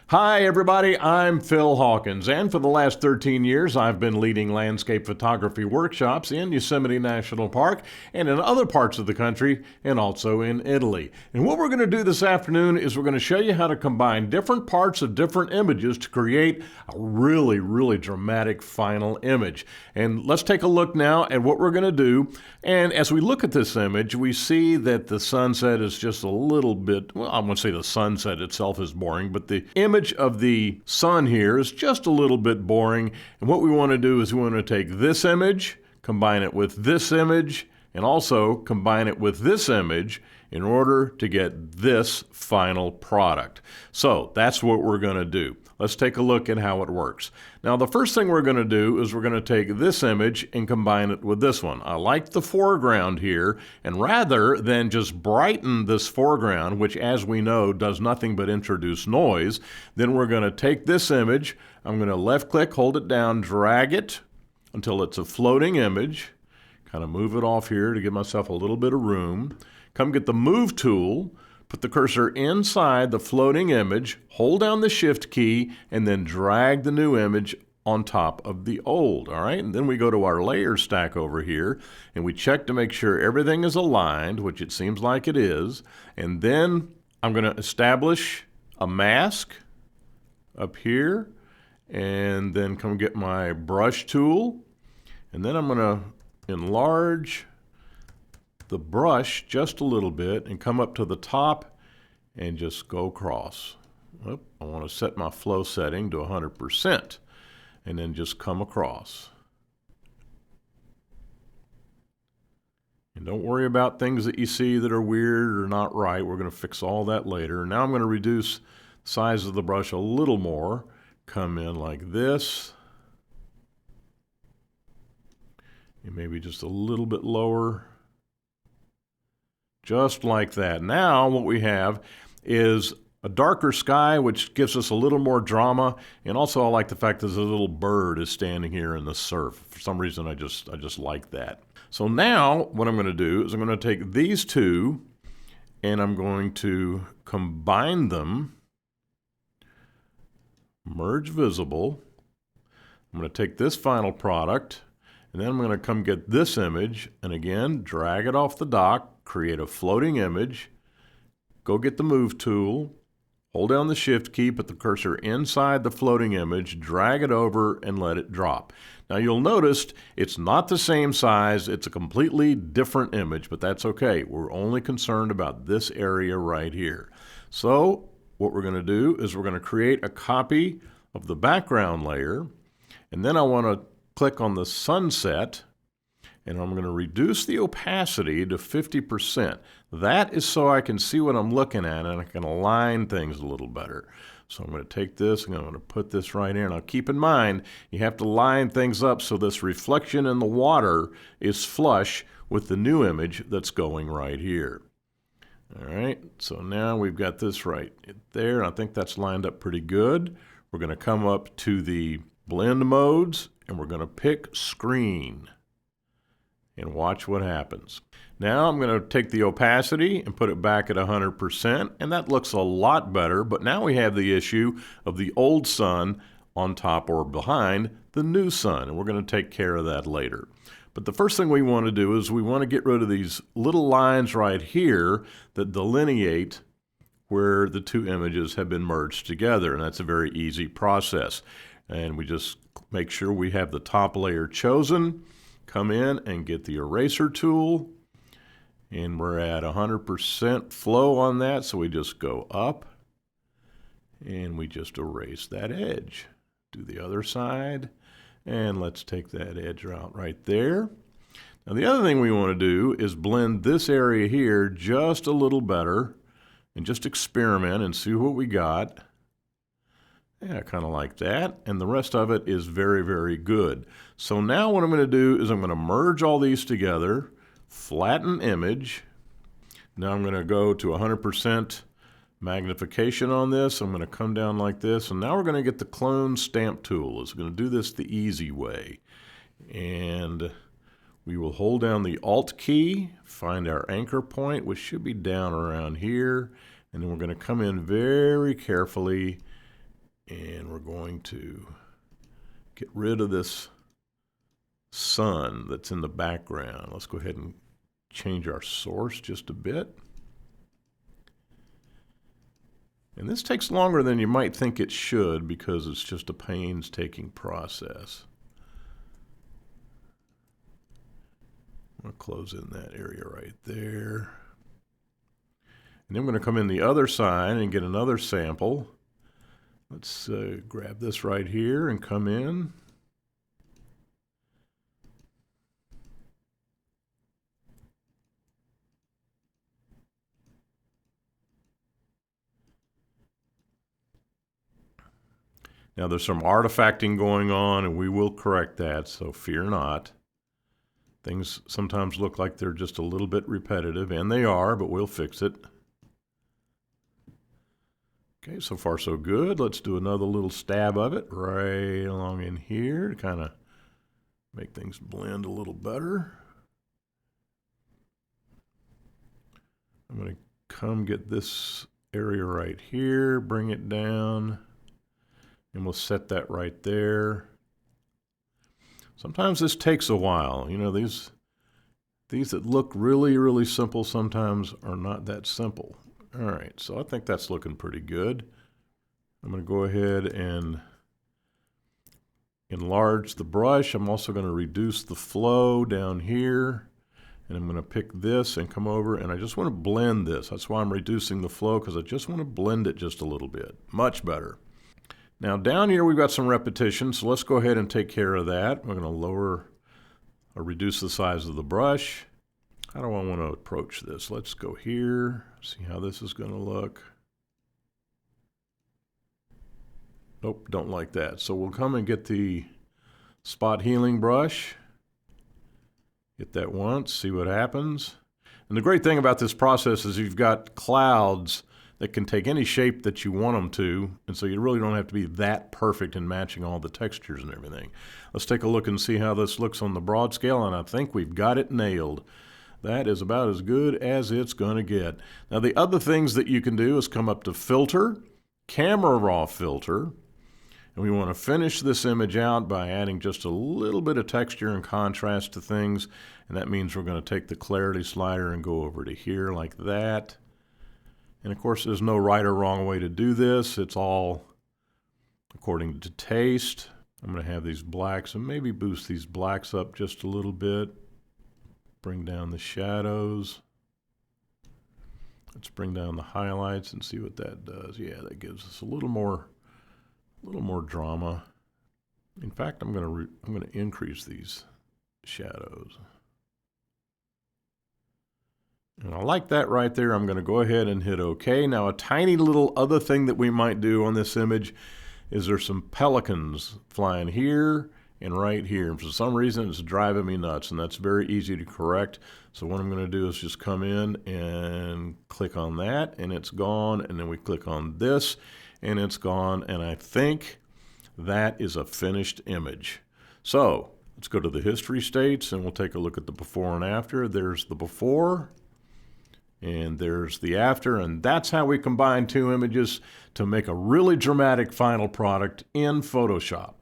Hi, everybody. I'm Phil Hawkins, and for the last 13 years, I've been leading landscape photography workshops in Yosemite National Park and in other parts of the country, and also in Italy. And what we're going to do this afternoon is we're going to show you how to combine different parts of different images to create a really dramatic final image. And let's take a look now at what we're going to do. And as we look at this image, we see that the sunset is just a little bit, well, I won't say the sunset itself is boring, but the image of the sun here is just a little bit boring. And what we want to do is we want to take this image, combine it with this image, and also combine it with this image in order to get this final product. So that's what we're going to do. Let's take a look at how it works. Now, the first thing we're going to do is we're going to take this image and combine it with this one. I like the foreground here, and rather than just brighten this foreground, which as we know does nothing but introduce noise, then we're going to take this image, I'm going to left click, hold it down, drag it until it's a floating image, kind of move it off here to give myself a little bit of room. Come get the move tool, put the cursor inside the floating image, hold down the shift key, and then drag the new image on top of the old, all right? And then we go to our layer stack over here, and we check to make sure everything is aligned, which it seems like it is. And then I'm going to establish a mask up here, and then come get my brush tool, and then I'm going to enlarge the brush just a little bit and come up to the top and just go across. I want to set my flow setting to 100% and then just come across. And don't worry about things that you see that are weird or not right. We're going to fix all that later. Now I'm going to reduce the size of the brush a little more. Come in like this. And maybe just a little bit lower. Just like that. Now what we have is a darker sky, which gives us a little more drama, and also I like the fact that a little bird is standing here in the surf. For some reason, I just like that. So now what I'm going to do is I'm going to take these two, and I'm going to combine them, merge visible. I'm going to take this final product, and then I'm going to come get this image, and again, drag it off the dock, create a floating image, go get the move tool, hold down the shift key, put the cursor inside the floating image, drag it over, and let it drop. Now you'll notice it's not the same size, it's a completely different image, but that's okay. We're only concerned about this area right here. So what we're going to do is we're going to create a copy of the background layer, and then I want to click on the sunset, and I'm going to reduce the opacity to 50%. That is so I can see what I'm looking at and I can align things a little better. So I'm going to take this and I'm going to put this right here. Now keep in mind, you have to line things up so this reflection in the water is flush with the new image that's going right here. All right, so now we've got this right there. I think that's lined up pretty good. We're going to come up to the blend modes and we're going to pick screen. And watch what happens. Now I'm going to take the opacity and put it back at 100%, and that looks a lot better, but now we have the issue of the old sun on top or behind the new sun, and we're going to take care of that later. But the first thing we want to do is we want to get rid of these little lines right here that delineate where the two images have been merged together, and that's a very easy process. And we just make sure we have the top layer chosen. Come in and get the eraser tool, and we're at 100% flow on that, so we just go up and we just erase that edge. Do the other side, and let's take that edge out right there. Now the other thing we want to do is blend this area here just a little better and just experiment and see what we got. Yeah, kind of like that, and the rest of it is very good. So now what I'm going to do is I'm going to merge all these together, flatten image. Now I'm going to go to 100% magnification on this. I'm going to come down like this, and now we're going to get the clone stamp tool. It's going to do this the easy way. And we will hold down the Alt key, find our anchor point, which should be down around here, and then we're going to come in very carefully And we're going to get rid of this sun that's in the background. Let's go ahead and change our source just a bit. And this takes longer than you might think it should because it's just a painstaking process. I'm going to close in that area right there. And then I'm going to come in the other side and get another sample. Let's grab this right here and come in. Now there's some artifacting going on and we will correct that, so fear not. Things sometimes look like they're just a little bit repetitive, and they are, but we'll fix it. Okay, so far so good. Let's do another little stab of it right along in here to kind of make things blend a little better. I'm going to come get this area right here, bring it down, and we'll set that right there. Sometimes this takes a while. You know, these that look really, really simple sometimes are not that simple. All right, so I think that's looking pretty good. I'm going to go ahead and enlarge the brush. I'm also going to reduce the flow down here. And I'm going to pick this and come over, and I just want to blend this. That's why I'm reducing the flow, because I just want to blend it just a little bit. Much better. Now down here we've got some repetition, so let's go ahead and take care of that. We're going to lower or reduce the size of the brush. How do I want to approach this? Let's go here, see how this is going to look. Nope, don't like that. So we'll come and get the spot healing brush. Hit that once, see what happens. And the great thing about this process is you've got clouds that can take any shape that you want them to, and so you really don't have to be that perfect in matching all the textures and everything. Let's take a look and see how this looks on the broad scale, and I think we've got it nailed. That is about as good as it's going to get. Now the other things that you can do is come up to Filter, Camera Raw Filter, and we want to finish this image out by adding just a little bit of texture and contrast to things. And that means we're going to take the clarity slider and go over to here like that. And of course, there's no right or wrong way to do this. It's all according to taste. I'm going to have these blacks and maybe boost these blacks up just a little bit. Bring down the shadows. Let's bring down the highlights and see what that does. Yeah, that gives us a little more drama. In fact, I'm going to increase these shadows. And I like that right there. I'm going to go ahead and hit OK. Now a tiny little other thing that we might do on this image is there's some pelicans flying here and right here. And for some reason it's driving me nuts, and that's very easy to correct. So what I'm going to do is just come in and click on that, and it's gone. And then we click on this, and it's gone. And I think that is a finished image. So let's go to the history states, and we'll take a look at the before and after. There's the before, and there's the after, and that's how we combine two images to make a really dramatic final product in Photoshop.